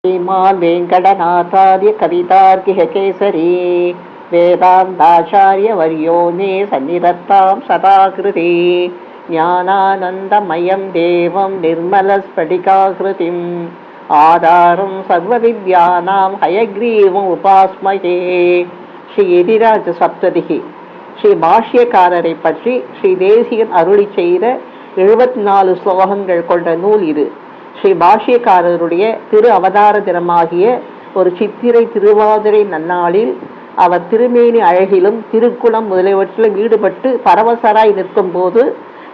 श्रीमान् वेङ्कटनाथार्य कवितार्किककेसरी वेदान्ताचार्यवर्यो मे सन्निधत्तां सदाकृति ज्ञानानन्दमयं देवं निर्मलस्फटिकाकृतिम् आधारं सर्वविद्यानां हयग्रीवम् उपास्महे. ஸ்ரீ எதிராஜ சப்ததிகி ஸ்ரீ பாஷ்யக்காரரை பற்றி ஸ்ரீ தேசிகன் அருளி செய்த 74 ஸ்லோகங்கள் கொண்ட நூல் இது. ஸ்ரீ பாஷ்யக்காரருடைய திரு அவதார தினமாகிய ஒரு சித்திரை திருவாதிரை நன்னாளில் அவர் திருமேனி அழகிலும் திருக்குளம் முதலியவற்றிலும் ஈடுபட்டு பரவசராய் நிற்கும் போது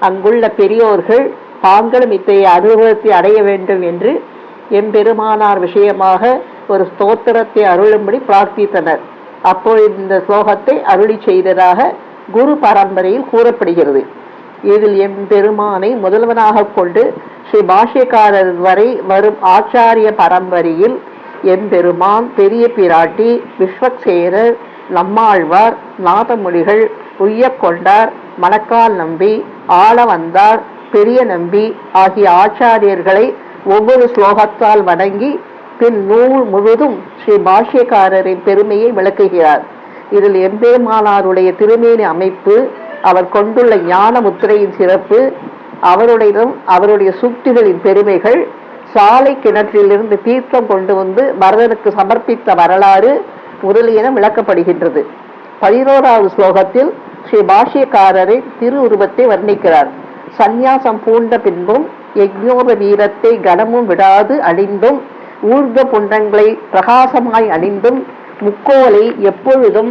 அங்குள்ள பெரியோர்கள் தாங்களும் இத்தகைய அனுபவத்தை அடைய வேண்டும் என்று எம்பெருமானார் விஷயமாக ஒரு ஸ்தோத்திரத்தை அருளும்படி பிரார்த்தித்தனர். அப்பொழுது இந்த ஸ்லோகத்தை அருளி செய்ததாக குரு பரம்பரையில் கூறப்படுகிறது. இதில் எம்பெருமானை முதல்வனாக கொண்டு ஸ்ரீ பாஷ்யக்காரர் வரை வரும் ஆச்சாரிய பரம்பரையில் எம்பெருமான், பெரிய பிராட்டி, விஸ்வக்சேனர், நம்மாழ்வார், நாதமொழிகள், உய்யக்கொண்டார், மணக்கால் நம்பி, ஆளவந்தார், பெரிய நம்பி ஆகிய ஆச்சாரியர்களை ஒவ்வொரு ஸ்லோகத்தால் வணங்கி பின் நூல் முழுதும் ஸ்ரீ பாஷ்யக்காரரின் பெருமையை விளக்குகிறார். இதில் எம்பெருமானாருடைய திருமேனி அமைப்பு, அவர் கொண்டுள்ள ஞான முத்திரையின் சிறப்பு, அவருடைய சூக்திகளின் பெருமைகள், சாலை கிணற்றிலிருந்து தீர்த்தம் கொண்டு வந்து பரதனுக்கு சமர்ப்பித்த வரலாறு முதலியன விளக்கப்படுகின்றது. 11வது ஸ்லோகத்தில் ஸ்ரீ பாஷ்யக்காரரின் திரு உருவத்தை வர்ணிக்கிறார். சந்நியாசம் பூண்ட பின்பும் யஜ்ஞோப வீரத்தை கனமும் விடாது அணிந்தும் ஊர்த புண்டங்களை பிரகாசமாய் அணிந்தும் முக்கோலை எப்பொழுதும்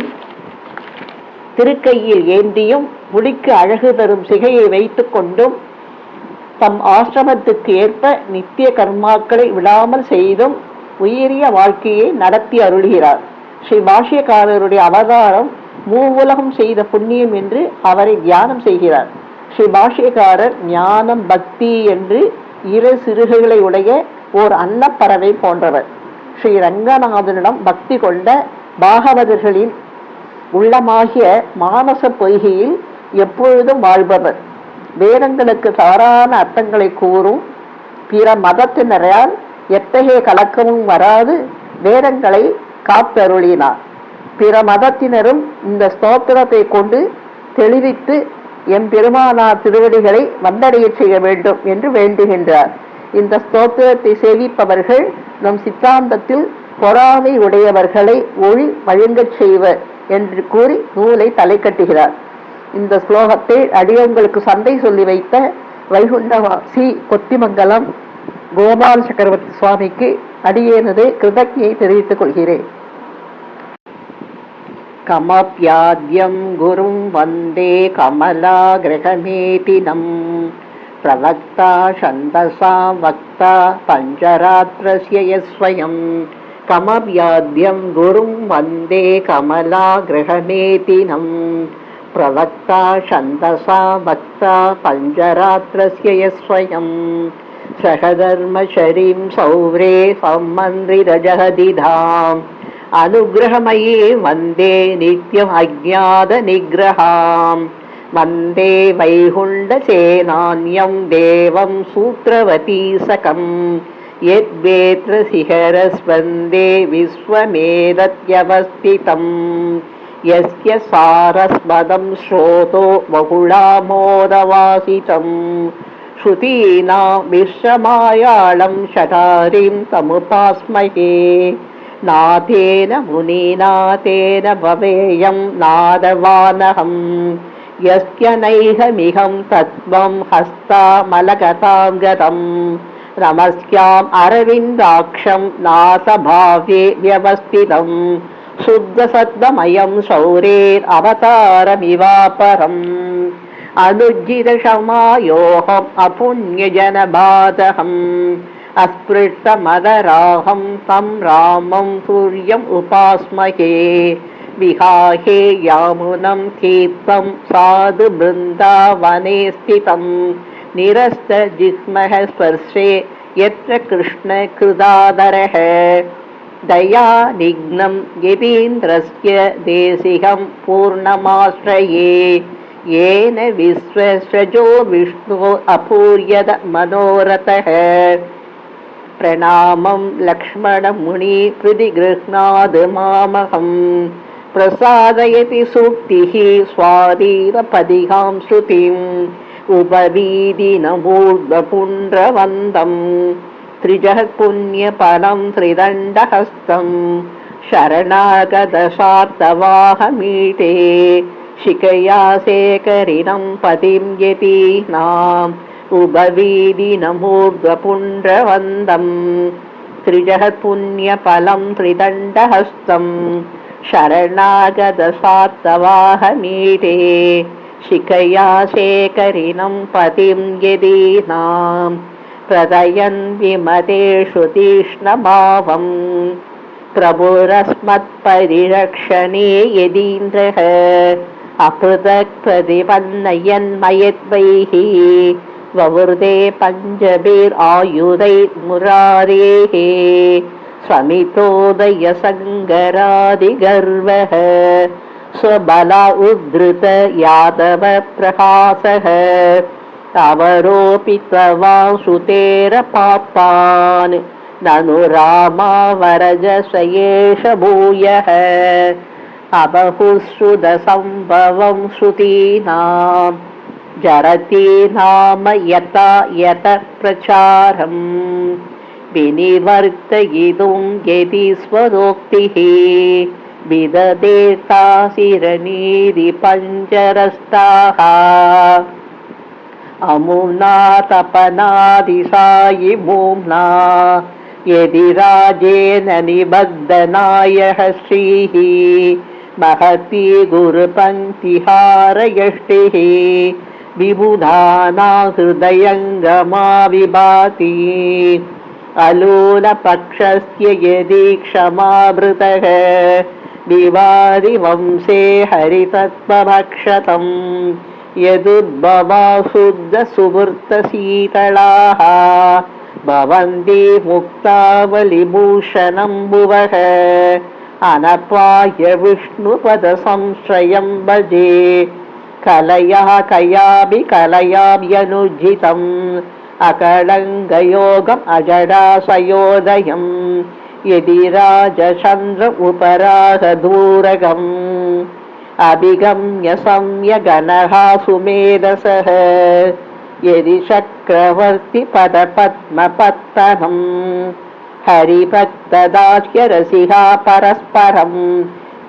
திருக்கையில் ஏந்தியும் முடிக்கு அழகு தரும் சிகையை வைத்து கொண்டும் தம் ஆசிரமத்துக்கு ஏற்ப நித்திய கர்மாக்களை விடாமல் செய்தும் உயரிய வாழ்க்கையை நடத்தி அருள்கிறார். ஸ்ரீ பாஷ்யக்காரருடைய அவதாரம் மூவுலகம் செய்த புண்ணியம் என்று அவரை தியானம் செய்கிறார். ஸ்ரீ பாஷ்யக்காரர் ஞானம், பக்தி என்று 2 சிறுகைகளை உடைய ஓர் அன்னப்பறவை போன்றவர். ஸ்ரீ ரங்கநாதனிடம் பக்தி கொண்ட பாகவதர்களின் உள்ளமாகிய மானச பொய்கையில் எப்பொழுதும் வாழ்பவர். வேதங்களுக்கு தவறான அர்த்தங்களை கூறும் பிற மதத்தினரால் எத்தகைய கலக்கமும் வராது வேதங்களை காத்தருளினார். பிற மதத்தினரும் இந்த ஸ்தோத்திரத்தை கொண்டு தெளிவித்து எம்பெருமானார் திருவடிகளை வந்தடைய செய்ய வேண்டும் என்று வேண்டுகின்றார். இந்த ஸ்தோத்திரத்தை சேவிப்பவர்கள் நம் சித்தாந்தத்தில் பொறாமை உடையவர்களை ஒளி வழங்கச் செய்வர் என்று கூறி நூலை தலை கட்டுகிறார். இந்த ஸ்லோகத்தை அடியவங்களுக்கு சந்தை சொல்லி வைத்த வைகுண்டவாசி கொத்திமங்கலம் கோபால் சக்கரவர்த்தி சுவாமிக்கு அடியேனது கிருதஜ்ஞை தெரிவித்துக் கொள்கிறேன். கமப்யாத்யம் குரும் வந்தே கமலா கிரகமேதினம் பிரவக்தா சந்தசா வக்தா பஞ்சராத்ரஸ்ய யஸ்வயம். கமப்யாத்யம் குரும் வந்தே கமலா கிரகமேதினம் பிரவக்தா சந்தசா வக்தா பஞ்சராத்ரஸ்ய யஸ்வயம். சகதர்மசரீம் சௌரே சம்மந்திரஜகதிதாம் அனுகிரகமயே வந்தே நித்யம் அஜ்ஞாத நிகிரகாம். வந்தே வைகுண்ட சேனான்யம் தேவம் சூத்ரவதீசகம் யத்வேத்ர சிகரஸ்வந்தே விஸ்வமேதத்யவஸ்திதம். யஸ்ய சாரஸ்மதம் ஸ்ரோதோ வகுளாமோதவாசிதம். ஸ்ருதீனாம் விஸ்வமாயாளம் சடாரிம் தமுபாஸ்மஹே. நாதேன முனிநாதேன பவேயம் நாதவானகம். யஸ்ய நைஹமிகம் தத்வம் ஹஸ்தாமலகதாங்கதம். நமஸ்யாம் அரவிந்தாக்ஷம் நாசபாவே வியவஸ்திதம். சுத்தசத்வமயம் சௌரேர் அவதாரமிவாபரம். அனுஜ்ஜிதஷமாயோகம் அபுண்யஜனபாதகம். அஸ்பிருஷ்டமதராகம் தம் ராமம் சூர்யம் உபாஸ்மகே. விஹாஹே யாமுனம் தீர்த்தம் சாது பிருந்தாவனே ஸ்திதம். நிரஸ்த ஜிஸ்மஹ ஸ்பர்ஷே யத்ர கிருஷ்ண கிருதாதரஹ. தயா நிக்னம் யதீந்திரஸ்ய தேசிகம் பூர்ணமாஸ்ரயே. ஏன விஸ்வஸ்ரஜோ விஷ்ணு அபூர்யத மனோரதஹ. प्रणामं लक्ष्मणमुनि हृदि गृह्णाद् मामहम् प्रसादयति सूक्तिः स्वाधीनपदिकां श्रुतिम् उपवीदिनमूर्ध्वपुण्ड्रवन्दम् त्रिजगत्पुण्यफलं त्रिदण्डहस्तं शरणागतशार्तवाहमीटे शिखया शेखरिणं पतिं यतीनाम् उपवीदिनमूर्ध्वपुण्ड्रवन्दम् त्रिजगत्पुण्यफलं त्रिदण्डहस्तं शरणागतशार्तवाहमीटे शिखया शेखरिणं पतिं यदीनाम् प्रदयन् विमतेषु तीक्ष्णभावम् प्रभुरस्मत्परिरक्षणे यदीन्द्रः अपृथक् प्रतिपन्नयन्मयद्वैः ववृते पञ्चभिरायुधैर्मुरारेः स्वमितोदयसङ्गरादिगर्वः स्वबला उद्धृत यादव प्रहासः अवरोपितवासुतेरपापान् ननु रामावरजसयेष भूयः अबहुश्रुतसम्भवं श्रुतीनां जरति नाम यथा यत प्रचारम् विनिवर्तयितुं यदि स्वरोक्तिः विददेतासिरनीरिपञ्जरस्ताः अमुना तपनादिसायि भूम्ना यदि राजेन निबद्धनायः श्रीः महती गुरुपङ्क्तिहारयष्टिः विबुधाना हृदयङ्गमा विभाति अलोलपक्षस्य यदि क्षमावृतः विवादिवंशे हरितत्वभक्षतम् यदुद्भवा शुद्धसुवृत्तशीतलाः भवन्ति मुक्तावलिभूषणं भुवः अनपाय विष्णुपदसंश्रयं भजे कलया कयापि कलयाभ्यनुज्झितम् अकलङ्गयोगम् अजडाशयोदयम् यदि राजचन्द्र उपरागदूरगम् अभिगम्य सम्यगनः सुमेधसः यदि चक्रवर्ति पदपद्मपत्तनम् हरिभक्तदास्यरसिहा परस्परम्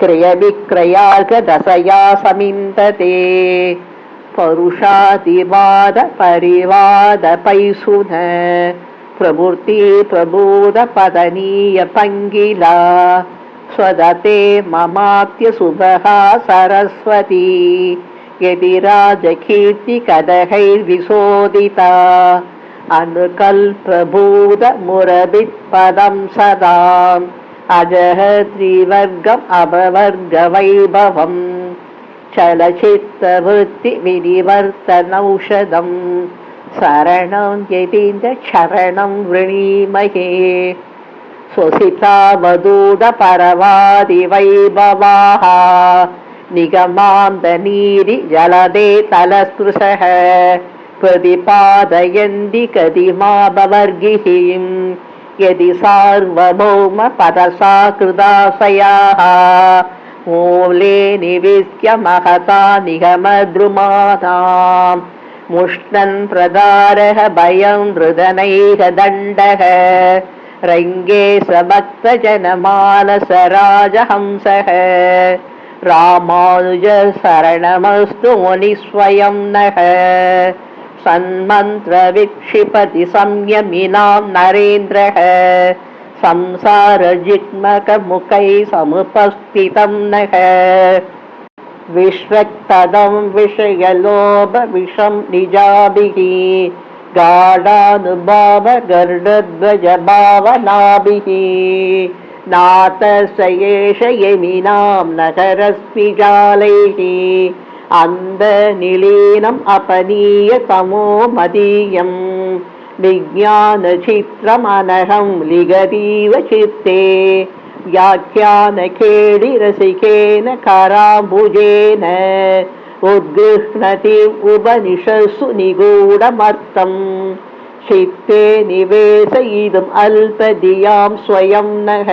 क्रयविक्रयार्कदशया समिन्दते परुषादिवाद परिवादपैसुन प्रवृत्ति प्रबोध पदनीय पङ्गिला स्वदते ममात्यशुभहा सरस्वती यदि राजकीर्ति कदहैर्विशोदिता अनुकल्पभूतमुरभित्पदं सदा अजः त्रिवर्गम् अभवर्गवैभवम् चलचित्तवृत्तिविनिवर्तनौषधम् शरणं यतीन्द्र शरणं वृणीमहे स्वसितावधूतपरवादिवैभवाः निगमान्तनीरि जलदे तलस्पृशः प्रतिपादयन्ति कदिमाभवर्गिः यदि सार्वभौमपदसा कृदाशयाः मूले निविश्य महता निगमद्रुमाणाम् मुष्णन् प्रदारः भयं हृदनैः दण्डः रङ्गे सभक्तजनमानसराजहंसः रामानुज शरणमस्तु मुनिस्वयं नः सन्मन्त्रविक्षिपति संयमिनां नरेन्द्रः संसारजिग्मकमुखैः समुपस्थितं नः विश्वक्तदं विषयलोभविषं निजाभिः गाढानुभावगर्डध्वजभावनाभिः नाथस एष यमिनां नगरस्मिजालैः अन्धनिलीनम् अपनीय तमो मदीयम् विज्ञानचित्रमनहं लिगतीव चित्ते व्याख्यानखेडिरसिकेन कराम्बुजेन उद्गृह्णति उपनिषत्सु निगूढमर्थम् चित्ते निवेशयितुम् अल्पधियां स्वयं नः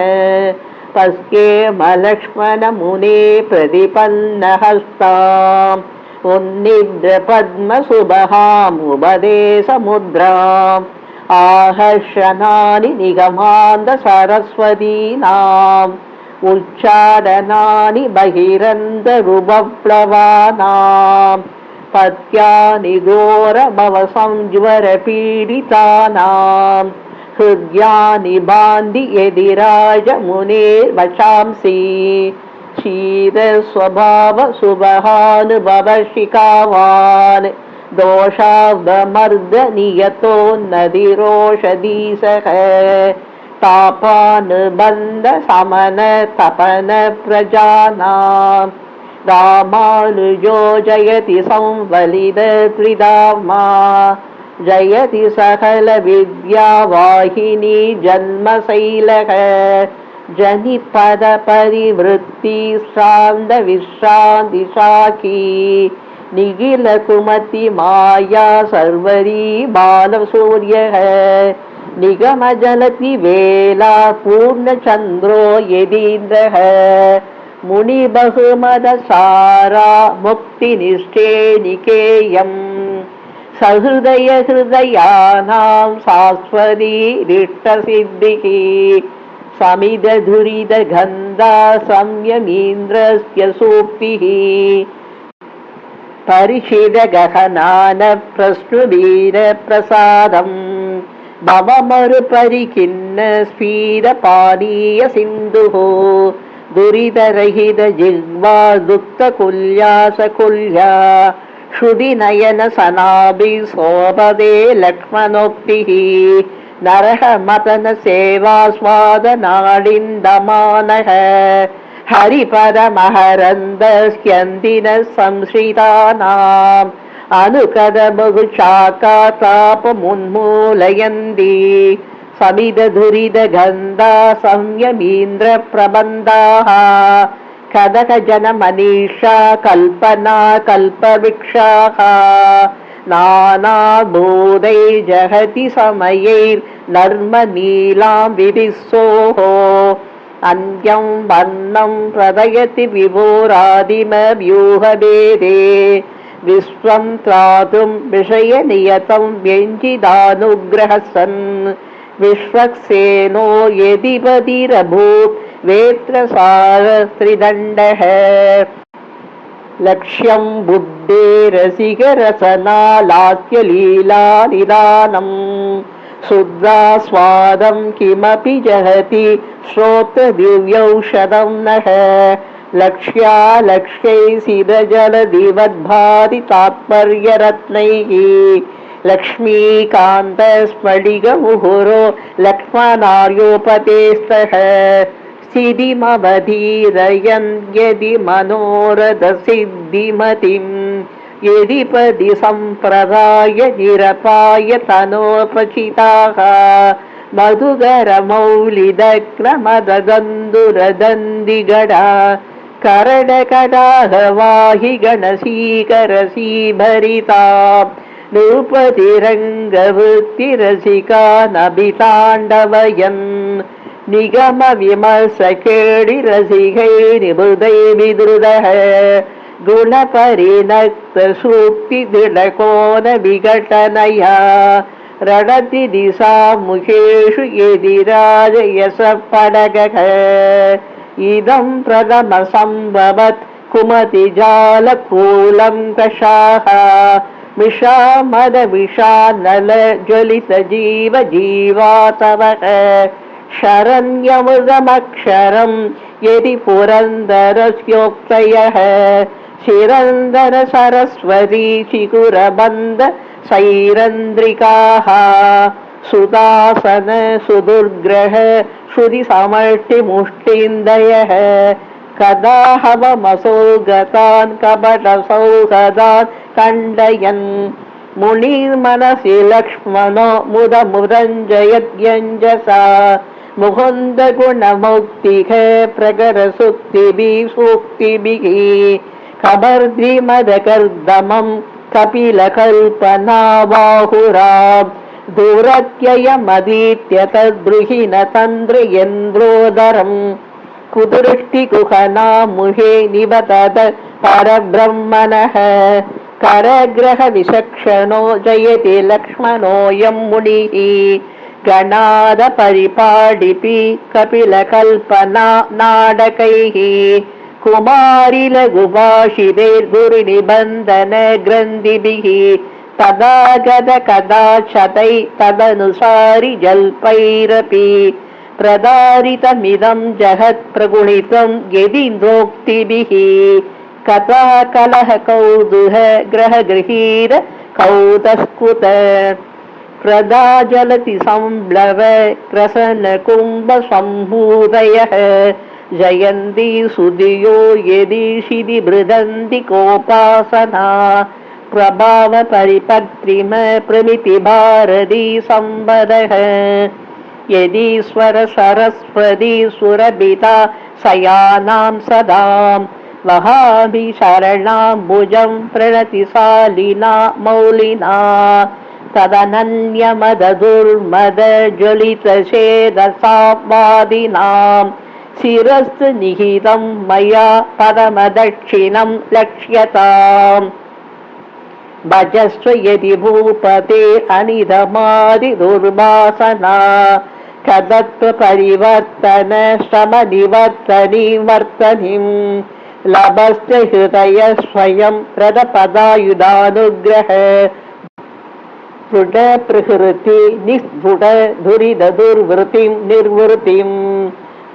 पश्येमलक्ष्मणमुने प्रतिपन्नहस्ताम् उन्निद्रपद्मसुभहामुपदेशमुद्राम् आहर्षणानि निगमान्तसरस्वतीनाम् उच्चारणानि बहिरन्तरुपप्लवानाम् पत्यानि घोरभवसंज्वरपीडितानाम् हृद्यानि बान्धि यदिराजमुनेर्वचांसि क्षीरस्वभावसुभहानुभवशिखावान् दोषावमर्दनियतो नदिरोषधीसः तापानुबन्धसमनतपनप्रजानाम् रामानुजो जयति संवलितत्रिधामा जयति सकलविद्यावाहिनी जन्मशैलः जनिपदपरिवृत्ति श्रान्तविश्रान्तिशाखी निखिलकुमति माया सर्वरी बालसूर्यः निगमजलति वेला पूर्णचन्द्रो यदीन्द्रः मुनिबहुमदसारा मुक्तिनिष्ठेनिकेयम् सहृदय हृदयानां शाश्वतीरिष्टसिद्धिः समिदधुरिदगन्धा संयमीन्द्रस्य सूक्तिः परिषिदगहनानप्रश्नुवीरप्रसादम् भवमरुपरिखिन्न स्फीरपानीयसिन्धुः दुरितरहितजिह्वा दुःखकुल्यासकुल्या श्रुतिनयनसनाभिसोपदे लक्ष्मणोक्तिः नरः मतनसेवास्वादनाडिन्दमानः हरिपरमहरन्दस्यन्तिनः संश्रितानाम् अनुकदबहुशाखातापमुन्मूलयन्ति समिदधुरिदगन्धा संयमीन्द्रप्रबन्धाः कदकजनमनीषा कल्पना कल्पवृक्षाः नानाभूतैर्जहति समयैर्नर्मनीलां विविस्सोः अन्त्यं वर्णं प्रदयति विभोरादिमव्यूहभेदे विश्वं त्रातुं विषयनियतं व्यञ्जिदानुग्रहः सन् विश्वक्सेनो यदिपतिरभूत् वेत्रसारस्त्रिदण्डः लक्ष्यं बुद्धेरसिकरसनालास्यलीलानिदानम् शुद्धास्वादं किमपि जहति श्रोत्रदिव्यौषधं नः लक्ष्यालक्ष्यैसिदजलदिवद्भाति तात्पर्यरत्नैः लक्ष्मीकान्तस्फटिकमुहुरो लक्ष्मणार्योपतेस्तः स्थितिमवधीरयन् यदि मनोरथसिद्धिमतिं यदिपदि सम्प्रदाय निरपाय तनोपचिताः मधुकरमौलिदग्नमदगन्धुरदन्दिगडा करडकटाहवाहि गणसीकरसीभरिता नृपतिरङ्गवृत्तिरसिका नभिताण्डवयन् निगमविमर्शकेडिरसिकैर्निबुधैर्विदृदः गुणपरिणक्तसूक्तिदृढकोनविघटनया रडति दिशामुखेषु यदिराजयसः पडगः इदं प्रथमसम्भवत् कुमतिजालकूलं कषाः मिषामदविषानलज्वलितजीवजीवातवः शरण्यमृगमक्षरं यदि पुरन्दरस्योक्तयः शिरन्दर सरस्वती शिकुरबन्ध सैरन्द्रिकाः सुदासन सुदुर्ग्रह श्रुतिसमष्टिमुष्टिन्दयः कदाहवमसौगतान् कपटसौहदान् खण्डयन् मुनिर्मनसि लक्ष्मणो मुदमुदञ्जयद्यञ्जसा मुकुन्दगुणमुक्तिः प्रकरसुक्तिभिः सूक्तिभिः कबर्द्रिमदकर्दमं कपिलकल्पनाबाहुरां दूरत्ययमदीत्य तद्बृहिण तन्द्रयन्द्रोदरम् कुदृष्टिकुहना मुहे निबतद परब्रह्मणः करग्रहविचक्षणो जयति लक्ष्मणोऽयं मुनिः गणादपरिपाडिपि कपिलकल्पना नाडकैः कुमारिलघुभाषितैर्गुरुनिबन्धन ग्रन्थिभिः तदागत कदाचतै तदनुसारि जल्पैरपि प्रदारितमिदं जगत् प्रगुणितं यदीन्द्रोक्तिभिः कथा कलह कौतुह ग्रहगृहीर कौतस्कुत प्रदा जलति संब्लव प्रसन्न कुम्भ सम्भूतयः जयन्ती सुधियो यदि शिदि बृदन्ति कोपासना प्रभाव परिपत्रिम प्रमिति भारती संवदः यदीश्वर सरस्वती सुरभिता सयानां सदां वहामि शरणाम्बुजं प्रणतिशालिना मौलिना तदनन्यमददुर्मदज्वलितचेदसावादिनां शिरस्तु निहितं मया पदमदक्षिणं लक्ष्यताम् भजस्व यदि भूपते अनिधमादिदुर्वासना कदत्व परिवर्तन श्रमनिवर्तनीं लभस्य हृदय स्वयं प्रदपदायुधानुग्रह दृढ प्रहृति निस्फुट दुरिदुर्वृतिं निर्वृतिं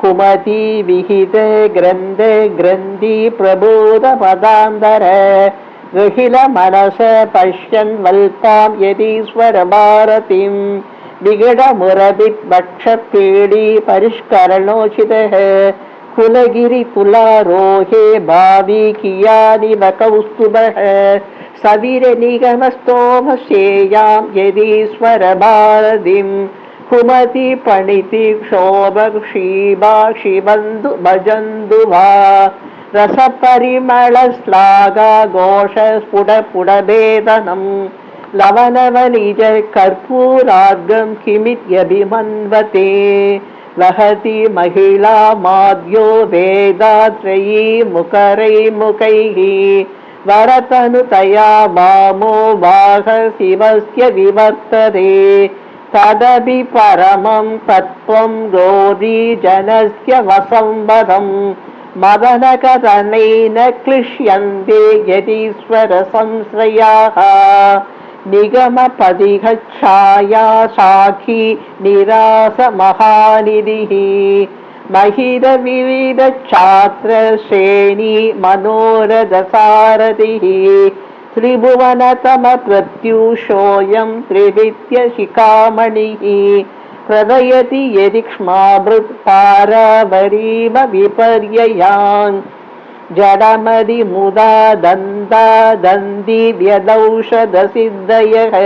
कुमति विहित ग्रन्थ ग्रन्थि प्रबोध पदान्तर गहिल मनस पश्यन् वल्पां यदीश्वर भारतीं विगडमुरभित् वक्षपेडी परिष्करणोचितः कुलगिरि तुलारोहे भावी कियानिव कौस्तुभः सविर निगमस्तोमशेयां यदीश्वर भारतीं कुमति पणिति क्षोभ क्षीबा शिबन्धु भजन्तु वा रसपरिमलश्लाघा घोष स्फुटपुटभेदनम् लवनवनिज कर्पूरार्गं किमित्यभिमन्वते लहति महिला माद्यो वेदात्रयी मुखैः वरतनुतया वामो वाह शिवस्य विवर्तते तदपि परमं तत्त्वं गौरी जनस्य वसंवदम् मदनकथनेन क्लिश्यन्ते यदीश्वर संश्रयाः निगमपदिघच्छाया साखी निरास महानिधिः महिद विविध छात्र श्रेणी मनोरथसारथिः त्रिभुवनतम प्रत्यूषोऽयं त्रिविद्य शिखामणिः प्रदयति यदिक्ष्माभृत् पारावरीव विपर्ययान् जडमदि मुदा दन्ता दन्ति व्यदौषधसिद्धयः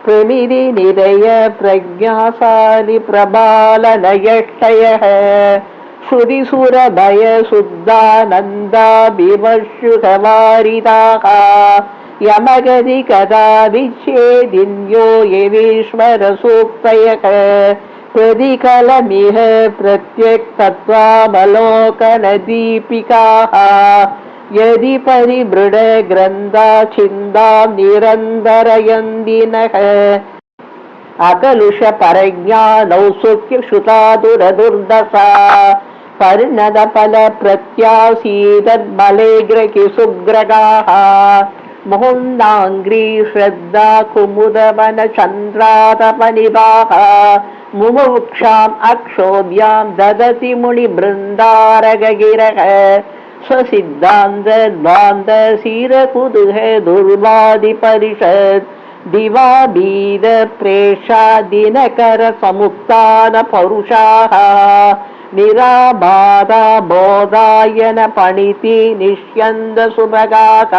प्रमिदि निरय प्रज्ञाशालि प्रबालनयष्टयः श्रुतिसुरभय शुद्धानन्दा विवशुषवारिताः यमगति कदा विच्छेदिन्यो यवीश्वर सूक्तयः प्रतिकलमिह प्रत्यक्तत्वावलोकनदीपिकाः यदि परिमृड ग्रन्था छिन्दां निरन्तरयन्दिनः अकलुष परज्ञानौत्सुक्य श्रुतादुरदुर्दशा परिणतफल प्रत्यासीदद्बलेग्रकि सुग्रगाः मुहुन्दाङ्घ्री श्रद्धा कुमुदवन चन्द्रातपनिभाः मुमुक्षाम् अक्षोभ्यां ददति मुनिबृन्दारगगिरः स्वसिद्धान्त द्वान्त शिरकुतुह दुर्वादिपरिषत् दिवाबीद प्रेषा दिनकर समुत्थान परुषाः निराबाधा बोधायन पणिति निष्यन्द सुभगाः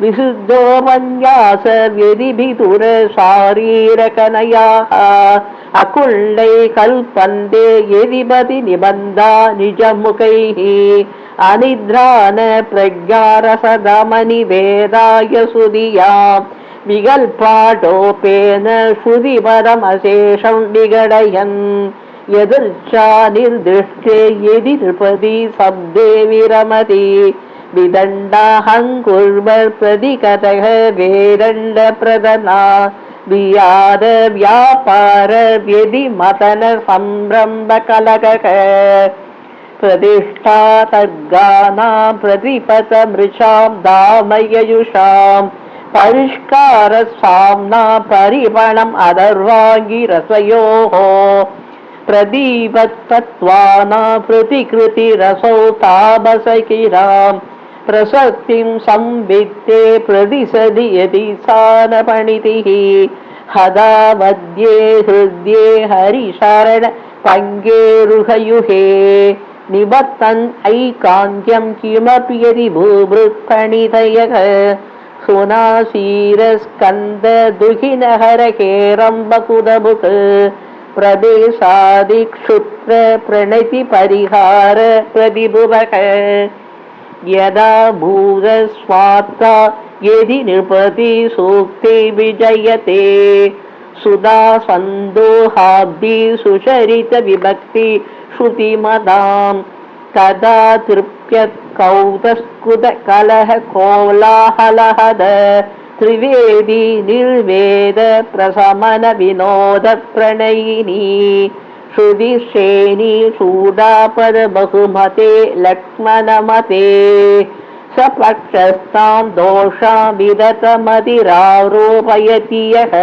विशुद्धोपन्यास व्यदिभितुर शारीरकनयाः अकुण्डै कल्पन्ते यदिपति निबन्धा निजमुखैः अनिद्रान प्रज्ञारसदमनि वेदाय सुधियाम् विकल्पाटोपेन श्रुतिपदमशेषं विगडयन् यदृच्छा निर्दृष्टे यदि नृपति शब्दे विरमति विदण्डाहङ्कुर्वप्रतिकतः वेदण्डप्रदना वियाद व्यापार व्यधिमतन संरम्भकलकः प्रतिष्ठा तद्गानां प्रतिपतमृषां दामययुषां परिष्कारसाम्ना परिपणम् अदर्वाङ्गिरसयोः प्रदीपत्वाना प्रतिकृतिरसौ तापसकिरां प्रसक्तिं संवित्ते प्रतिसदि यदि सानपणितिः हदा मध्ये हृद्ये हरिशरण पङ्गेरुहयुहे निबद्धन् ऐकान्त्यं किमपि यदि भूभृत्पणितयः सुनासीरस्कन्द दुहिनहरकेरम्बकुदमुख प्रदेशादिक्षुत्र प्रणतिपरिहार प्रतिभुवः यदा भूतस्वात्ता यदि नृपति सूक्ति विजयते सुधा सन्दोहाब्धि सुचरित विभक्ति श्रुतिमदां तदा तृप्यत् कौतस्कुद कलह कोलाहलहद त्रिवेदी निर्वेद प्रशमन विनोद प्रणयिनी श्रुतिश्रेणी शूडापद बहुमते लक्ष्मणमते सपक्षस्तां दोषां विदतमतिरारोपयति यः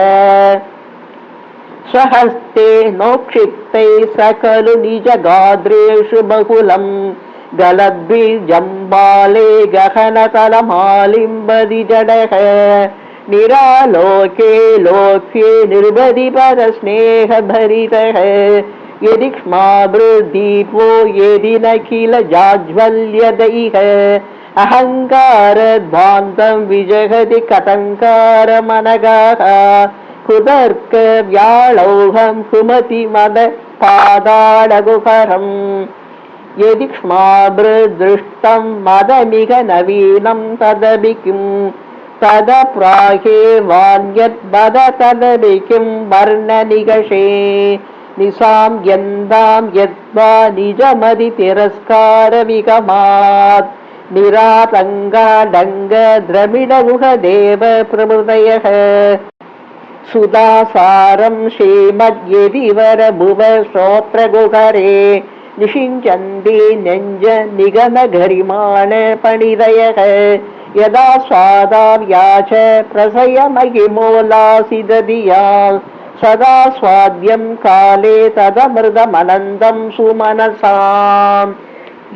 स्वहस्ते नोक्षिप्तै सकलु निजगाद्रेषु बहुलं गलद्विजम्बाले गहनतलमालिम्बदि जडः निरालोके लोक्ये निर्वधिपदस्नेहभरितः यदि क्ष्मावृदीपो यदि न किल जाज्वल्यदैः अहङ्कारध्वान्तं विजहति कटङ्कारमनगाः कुतर्क व्याळौहं कुमति मद पादाडगुहरम् यदि क्ष्मावृदृष्टं मदमिह नवीनं तदपि किं तदप्राहे वान्यद्वद तदपि किं वर्णनिकषे निशां यन्दां यद्वा निजमदि तिरस्कारविगमात् निरातङ्गाडङ्ग द्रविडगुहदेव प्रभृतयः सुदासारं श्रीमद्यदिवर भुव श्रोत्रगुहरे निषिञ्चन्ति न्यञ्ज निगमघरिमाण पणिदयः यदा स्वादाव्याच प्रसयमहिमोल्लासिदधिया सदा स्वाद्यं काले तदमृतमनन्दं सुमनसाम्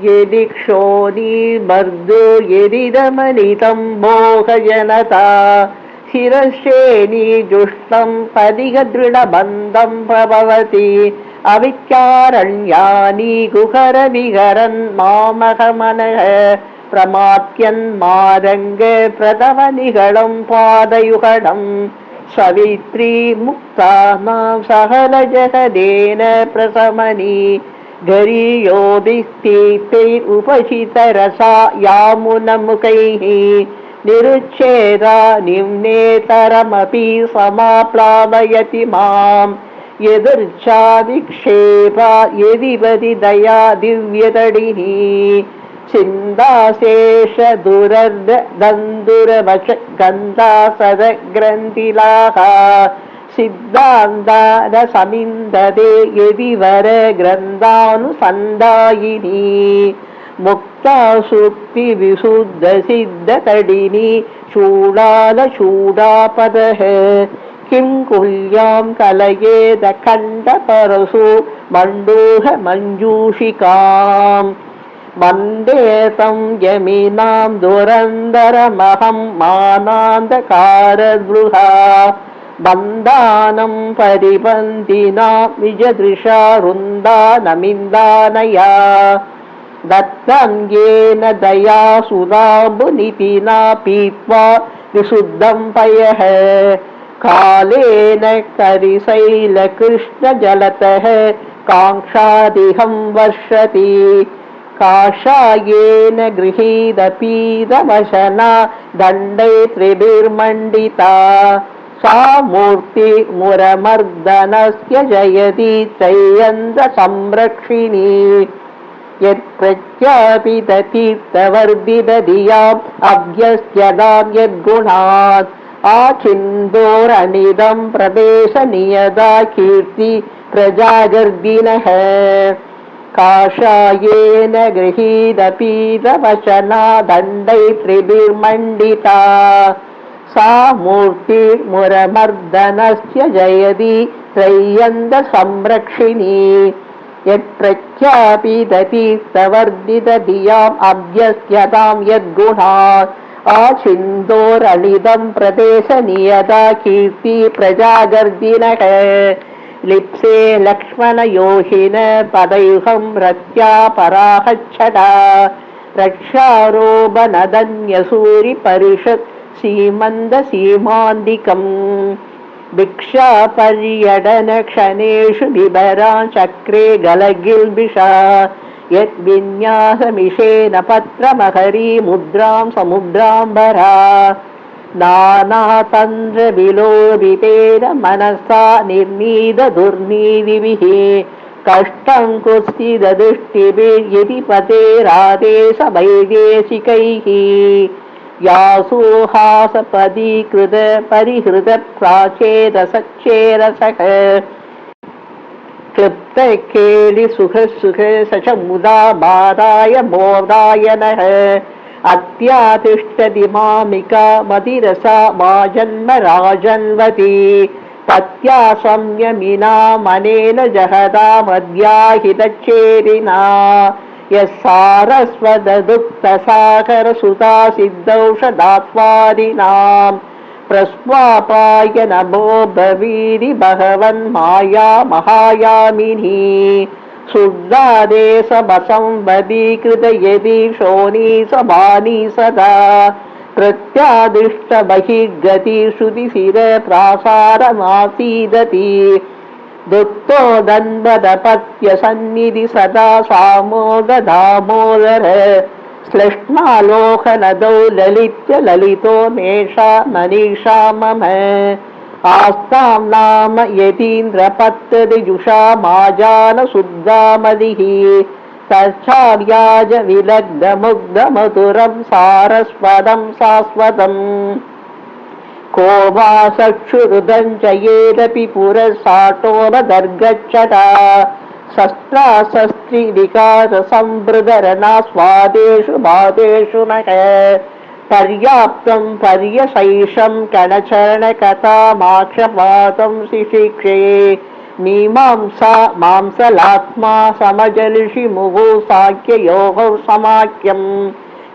यदि क्षोणीमर्दो यदिदमनितं मोहजनता शिरश्रेणीजुष्टं पदिगदृढबन्धं प्रभवति अविचारण्यानि गुहरविहरन् मामहमनः प्रमात्यन्मादङ्ग प्रथमनिगलं पादयुगणं सवित्री मुक्तानां सहलजहदेन प्रशमनी गरीयोभिस्तीर्थै उपचितरसा यामुनमुखैः निरुच्छेदा निम्नेतरमपि समाप्लावयति मां यदृच्छाविक्षेपा यदिपति दया दिव्यतडिः चिन्ताशेष दुरर्दन्दुरवच गन्धासदग्रन्थिलाः सिद्धान्तान समिन्दते यदिवर ग्रन्थानुसन्धायिनी मुक्ता सुक्ति विशुद्ध सिद्धतडिनी चूडालचूडापदः किं कुल्यां कलयेद खण्डपरसु मण्डूह मञ्जूषिकाम् वन्दे तं यमिनां दुरन्दरमहं मानान्धकारद्रुहा बन्धानं परिबन्धिना विजदृशा रुन्दानमिन्दानया दत्तं येन दया सुधाम्बुनितिना पीत्वा विशुद्धं पयः कालेन करिशैलकृष्णजलतः काङ्क्षादिहं वर्षति काषायेन गृहीतपीतवशना दण्डै त्रिभिर्मण्डिता सा मूर्ति मुरमर्दनस्य जयति त्रय्यन्तसंरक्षिणी यत्प्रत्यापिततीर्थवर्धितधियाम् अभ्यस्यतां यद्गुणात् आचिन्दोरनिदं प्रदेशनियता कीर्ति प्रजागर्दिनः काषायेन गृहीतपीतवचना दण्डै त्रिभिर्मण्डिता सा मूर्तिर्मुरमर्दनस्य जयति त्रय्यन्तसंरक्षिणी यत्प्रत्यापिततीर्थवर्धितधियाम् अभ्यस्यतां यद्गुणात् आचिन्दोरनिदं प्रदेशनियता कीर्ति प्रजागर्दिनः लिप्से लक्ष्मणयोहिन पदैहं रत्या पराहच्छटा रक्षारोपणधन्यसूरिपरिषत् सीमन्दसीमान्दिकम् भिक्षापर्यटनक्षणेषु बिभरा चक्रे गलगिल्बिषा यद्विन्यासमिषेण पत्रमहरी मुद्रां समुद्राम्बरा नानातन्त्रविलोभितेन मनसा निर्नीतदुर्नीतिभिः कष्टं कुत्सिददृष्टिभिर्यदि पतेरादेश वैदेशिकैः यासुहासपदीकृत परिहृत प्राचेदसच्चेरसः क्लृप्तकेलि सुख सचमुदा बाधाय मोदायनः अत्यातिष्ठति मामिका मतिरसा माजन्म राजन्वती तत्या संयमिना मनेन जहदा मद्याहितच्चेरिना यस्सारस्वतदुक्तसागरसुता सिद्धौषधात्वादिनाम् प्रस्वापाय नमो ब्रवीरि भगवन्माया महायामिनी शुद्धादेशमसंवदीकृत यदि शोनी सबानी सदा प्रत्यादिष्टबहिर्गति श्रुतिशिर प्रासारमासीदति दुक्तोदन्वदपत्यसन्निधि सदा सामोददामोदर श्लेष्मालोकनदौ ललित्य ललितो मेषा मनीषा मम आस्तां नाम यतीन्द्रपत्तदिजुषा माजानशुद्धामदिः तच्छार्याज विलग्नमुग्धमधुरं सारस्वतं शाश्वतम् को वा चक्षुरुदं च येदपि पुरसाटोमदर्गच्छटा शस्त्राशस्त्रिविकाससंवृधरणा स्वादेषु बाधेषु नः पर्याप्तं पर्यशैषं कणचरणकथामाक्षपातं शिशिक्षे मीमांसा मांसलात्मा समजलिषि मुहुः साख्ययोगौ समाख्यम्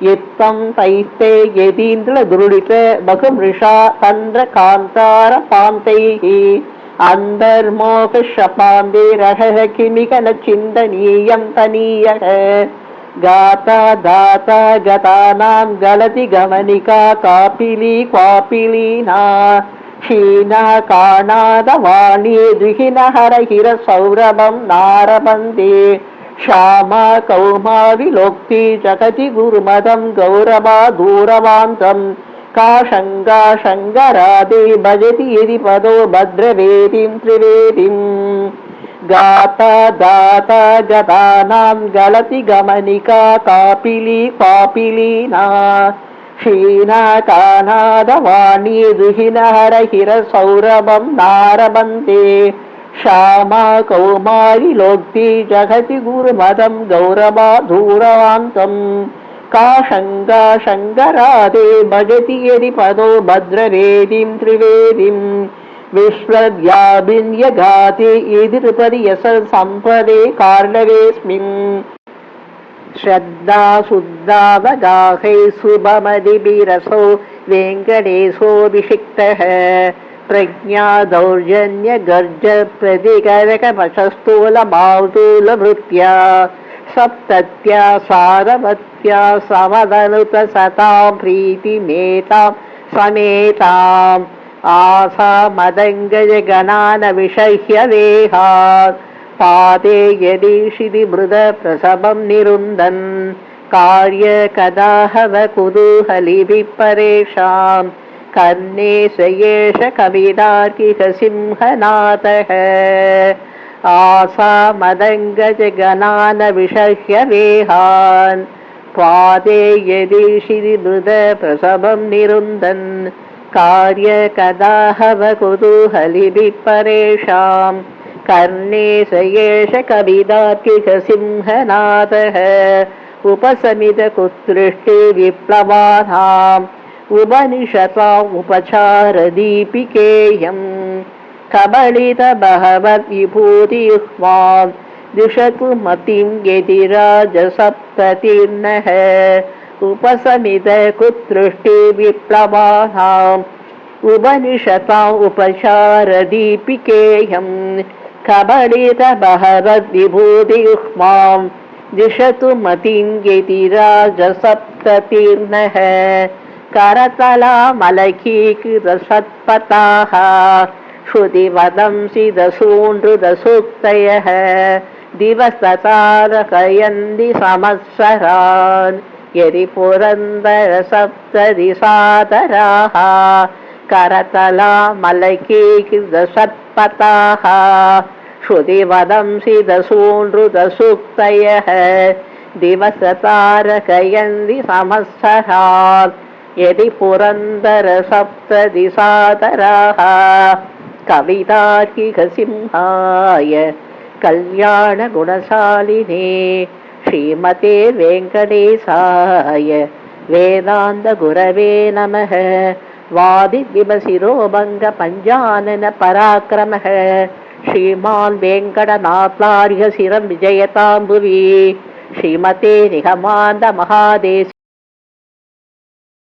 युक्तं तैस्ते यतीन्द्रदृढित बहुमृषा तन्द्रकान्तारपान्तैः अन्तर्मोक्षपान्तिरहः किमिकन चिन्तनीयं तनीयः गाता दाता गतानां गलति गमनिका कापिली क्वापिलीना क्षीणा काणादवाणी द्विहिनहरहिरसौरभं नारपन्ते श्यामा कौमा विलोक्ति जगति गुरुमदं गौरवा दूरवान्तं का शङ्का शङ्करादे भजति यदि पदो भद्रवेदिं त्रिवेदिम् गाता दाता गतानां गलति गमनिका कापिली क्वापिलीना क्षीणा काणादवाणी दुहिनहरहिरसौरभं नारबन्ते श्यामा कौमारी लोक्ति जगति गुरुमदं गौरवा दूरवान्तं का शङ्का शङ्करादे भजति यदि पदो भद्रवेदिं त्रिवेदिम् विश्वव्यापिन्यगाति इति यस सम्पदे कार्णवेस्मिन् श्रद्धा शुद्धावगाहै शुभमदिभिरसो वेङ्कटेशोऽभिषिक्तः प्रज्ञा दौर्जन्य गर्ज प्रतिकरकपशस्थूलमातूलभृत्या सप्तत्या सारवत्या समदनुत सतां प्रीतिमेतां समेताम् आसा मदङ्गज गणान विषह्य देहात् पादे यदीशिति मृद प्रसभं निरुन्दन् कार्य कदाहव कुतूहलिभिः परेषाम् कर्णे स एष कवितार्किक सिंहनाथः आसामदङ्गजगनान विषह्य वेहान् पादे यदीशिति मृद प्रसभं निरुन्दन् कार्य कदाहव कुतूहलिभिः परेषाम् कर्णे स एष कवितार्किक सिंहनाथः उपसमित कुत्सृष्टि विप्लवानाम् उपनिषता उपचार दीपिकेयम् कबलित बहवद्विभूतियुह्मान् दिशतु मतिं यतिराज सप्ततीर्णः उपसमित कुत्सृष्टि विप्लवानाम् उपनिषता उपचार दीपिकेयम् कबलित बहवद्विभूतियुह्मान् दिशतु मतिं यतिराज सप्ततीर्णः करतलामलकीकृतसत्पताः श्रुतिवदंसि दसूनृदसूक्तयः दिवसतारकयन्ति संवत्सरान् यदि पुरन्दर सप्तदिशातराः करतलामलकीकृतसत्पताः श्रुतिवदंसि दसूनृदसूक्तयः दिवसतारकयन्ति संवत्सरान् यदि पुरन्दर सप्तदिशातराः कवितार्किक सिंहाय कल्याणगुणशालिने श्रीमते वेङ्कटेशाय वेदान्त गुरवे नमः वादिविमशिरोभङ्ग पञ्चानन पराक्रमः श्रीमान् वेङ्कटनाथार्य शिरं विजयतां भुवि श्रीमते निगमान्त महादेश